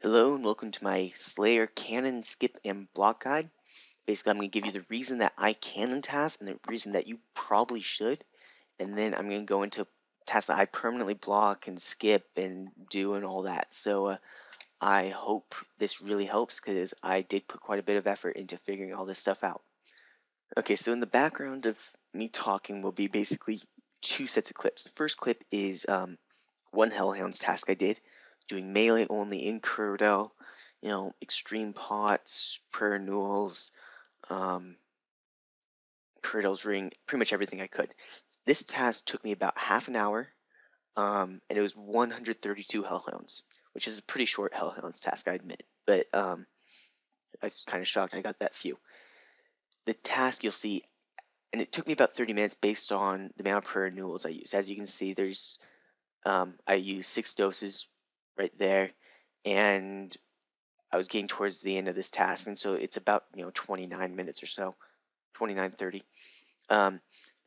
Hello and welcome to my Slayer canon, skip, and block guide. Basically, I'm going to give you the reason that I canon task and the reason that you probably should. And then I'm going to go into tasks that I permanently block and skip and do and all that. So I hope this really helps because I did put quite a bit of effort into figuring all this stuff out. Okay, so in the background of me talking will be basically two sets of clips. The first clip is one Hellhounds task I did, doing melee only in Curdell, extreme pots, prayer newels, Curdell's ring, pretty much everything I could. This task took me about half an hour, and it was 132 Hellhounds, which is a pretty short Hellhounds task, I admit, but I was kind of shocked I got that few. The task you'll see, and it took me about 30 minutes based on the amount of prayer newels I used. As you can see, there's I used 6 doses right there, and I was getting towards the end of this task, and so it's about 29 minutes or so, 29:30. The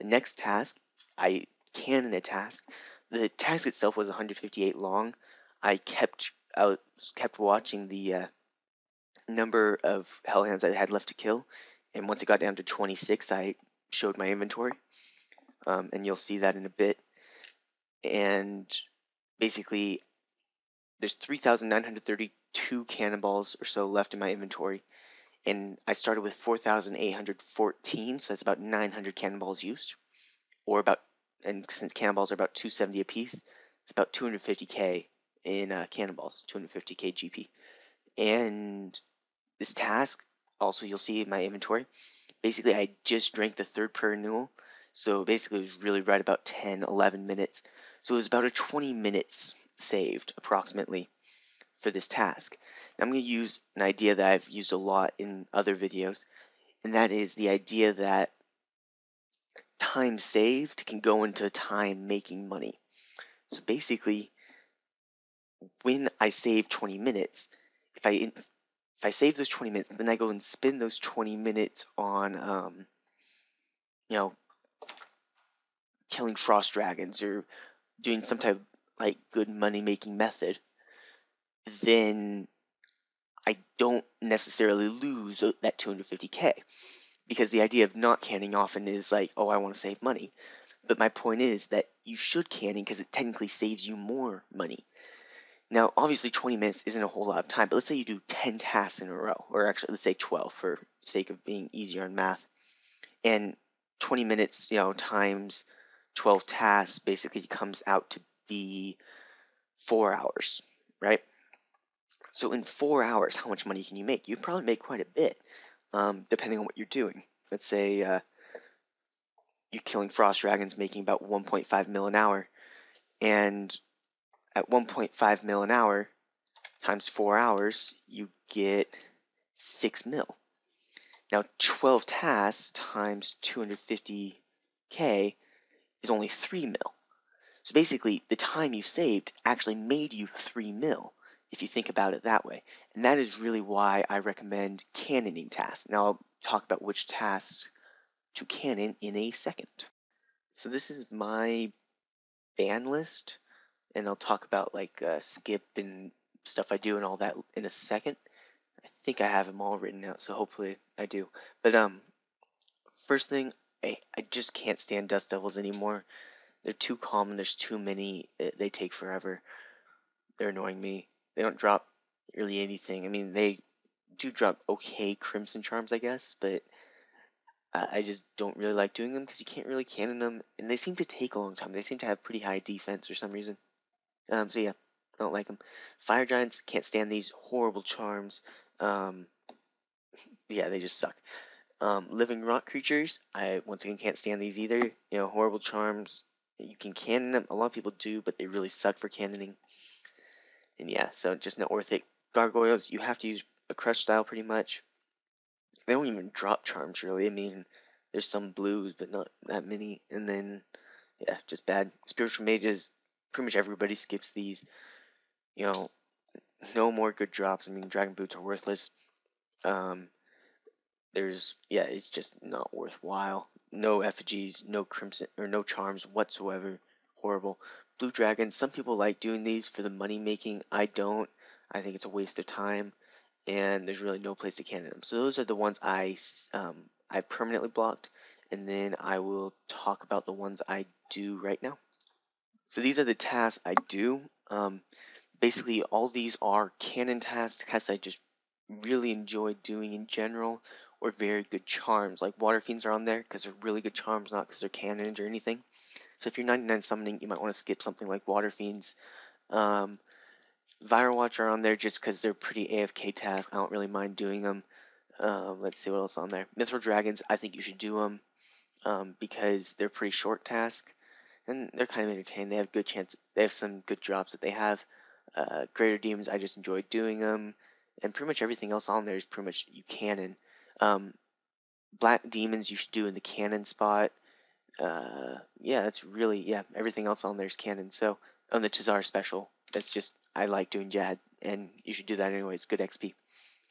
next task, I canon a task. The task itself was 158 long. I was kept watching the number of hellhounds I had left to kill, and once it got down to 26, I showed my inventory, and you'll see that in a bit. And basically, there's 3,932 cannonballs or so left in my inventory, and I started with 4,814, so that's about 900 cannonballs used, and since cannonballs are about 270 apiece, it's about 250k in cannonballs, 250k GP. And this task, also you'll see in my inventory, basically I just drank the third prayer newel, so basically it was really right about 10-11 minutes, so it was about a 20 minutes saved approximately for this task. Now I'm going to use an idea that I've used a lot in other videos, and that is the idea that time saved can go into time making money. So basically, when I save 20 minutes, if I save those 20 minutes, then I go and spend those 20 minutes on killing frost dragons or doing some type of like good money making method, then I don't necessarily lose that 250k, because the idea of not canning often is like, oh, I want to save money. But my point is that you should canning because it technically saves you more money. Now, obviously 20 minutes isn't a whole lot of time, but let's say you do 10 tasks in a row, or actually let's say 12 for sake of being easier on math. And 20 minutes, times 12 tasks basically comes out to be 4 hours, right? So in 4 hours, how much money can you make? You can probably make quite a bit, depending on what you're doing. Let's say you're killing frost dragons, making about 1.5 mil an hour, and at 1.5 mil an hour times 4 hours, you get 6 mil. Now 12 tasks times 250k is only 3 mil. So basically, the time you saved actually made you 3 mil, if you think about it that way. And that is really why I recommend cannoning tasks. Now I'll talk about which tasks to cannon in a second. So this is my ban list, and I'll talk about like skip and stuff I do and all that in a second. I think I have them all written out, so hopefully I do. But first thing, I just can't stand dust devils anymore. They're too common. There's too many. They take forever. They're annoying me. They don't drop really anything. I mean, they do drop okay crimson charms, I guess, but I just don't really like doing them because you can't really cannon them, and they seem to take a long time. They seem to have pretty high defense for some reason. So yeah, I don't like them. Fire giants, can't stand these. Horrible charms. Yeah, they just suck. Living rock creatures, I once again can't stand these either. Horrible charms. You can cannon them. A lot of people do, but they really suck for cannoning. And yeah, so just not worth it. Gargoyles, you have to use a crush style pretty much. They don't even drop charms really. I mean, there's some blues, but not that many. And then, yeah, just bad. Spiritual mages, pretty much everybody skips these. No more good drops. I mean, dragon boots are worthless. It's just not worthwhile. No effigies, no crimson or no charms whatsoever. Horrible. Blue dragons. Some people like doing these for the money making. I don't. I think it's a waste of time, and there's really no place to cannon them. So those are the ones I've permanently blocked, and then I will talk about the ones I do right now. So these are the tasks I do. Basically, all these are cannon tasks I just really enjoy doing in general, or very good charms. Like water fiends are on there because they're really good charms, not because they're cannons or anything. So if you're 99 summoning, you might want to skip something like water fiends. Um, Viral Watch are on there just because they're pretty AFK tasks. I don't really mind doing them. Let's see what else on there. Mithril Dragons, I think you should do them because they're pretty short tasks and they're kind of entertaining. They have good chance. They have some good drops that they have. Greater Demons, I just enjoy doing them, and pretty much everything else on there is pretty much you cannon. Um, Black Demons you should do in the cannon spot. Yeah, that's really everything else on there is canon. So on the Chazar special, that's just I like doing Jad, and you should do that anyway. It's good XP.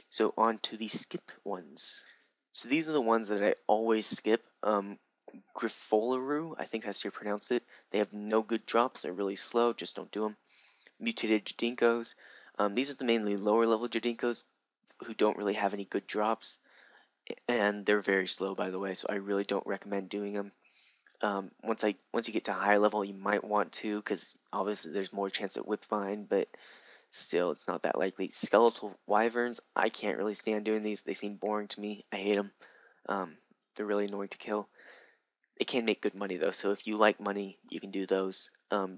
So on to the skip ones. So these are the ones that I always skip. Griffolaru, I think that's how you pronounce it. They have no good drops. They're really slow. Just don't do them. Mutated Jadinkos. These are the mainly lower level Jadinkos who don't really have any good drops, and they're very slow, by the way. So I really don't recommend doing them. Once you get to a higher level, you might want to, because obviously there's more chance at Whipvine, but still, it's not that likely. Skeletal Wyverns, I can't really stand doing these. They seem boring to me. I hate them. They're really annoying to kill. They can make good money though, so if you like money, you can do those.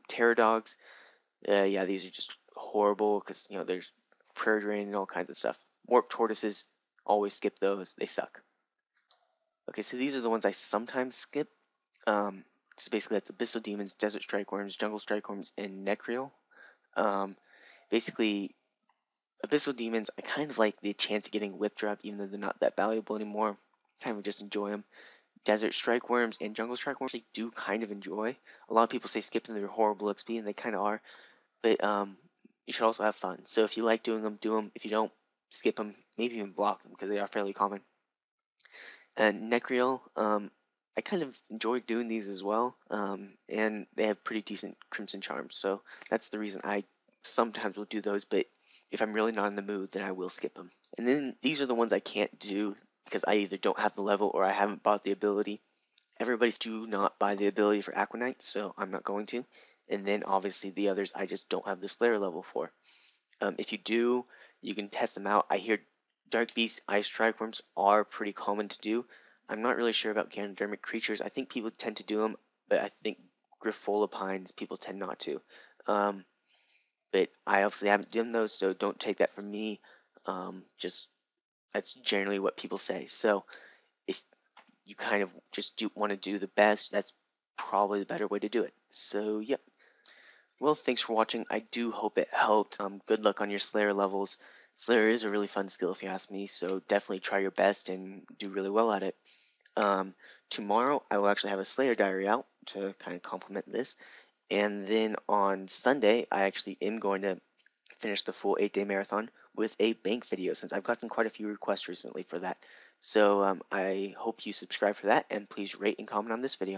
Terror Dogs, yeah, these are just horrible because there's Prairie Drain and all kinds of stuff. Warp Tortoises, always skip those. They suck. Okay, so these are the ones I sometimes skip. So basically that's Abyssal Demons, Desert Strikeworms, Jungle Strikeworms, and Necreal. Basically, Abyssal Demons, I kind of like the chance of getting Whip Drop, even though they're not that valuable anymore. Kind of just enjoy them. Desert Strikeworms and Jungle Strikeworms, I do kind of enjoy. A lot of people say skip them, they're horrible XP, and they kind of are. But you should also have fun. So if you like doing them, do them. If you don't, skip them. Maybe even block them, because they are fairly common. And Necreal, I kind of enjoy doing these as well, and they have pretty decent Crimson Charms, so that's the reason I sometimes will do those, but if I'm really not in the mood, then I will skip them. And then these are the ones I can't do because I either don't have the level or I haven't bought the ability. Everybody's do not buy the ability for Aquanite, so I'm not going to. And then obviously the others I just don't have the Slayer level for. If you do, you can test them out. I hear Dark Beast, Ice Triforms are pretty common to do. I'm not really sure about Ganodermic creatures. I think people tend to do them, but I think Griffolipines people tend not to. But I obviously haven't done those, so don't take that from me. Just that's generally what people say. So if you kind of just want to do the best, that's probably the better way to do it. So yep. Well, thanks for watching. I do hope it helped. Good luck on your Slayer levels. Slayer is a really fun skill if you ask me, so definitely try your best and do really well at it. Tomorrow I will actually have a Slayer diary out to kind of complement this. And then on Sunday, I actually am going to finish the full 8-day marathon with a bank video since I've gotten quite a few requests recently for that. So I hope you subscribe for that and please rate and comment on this video.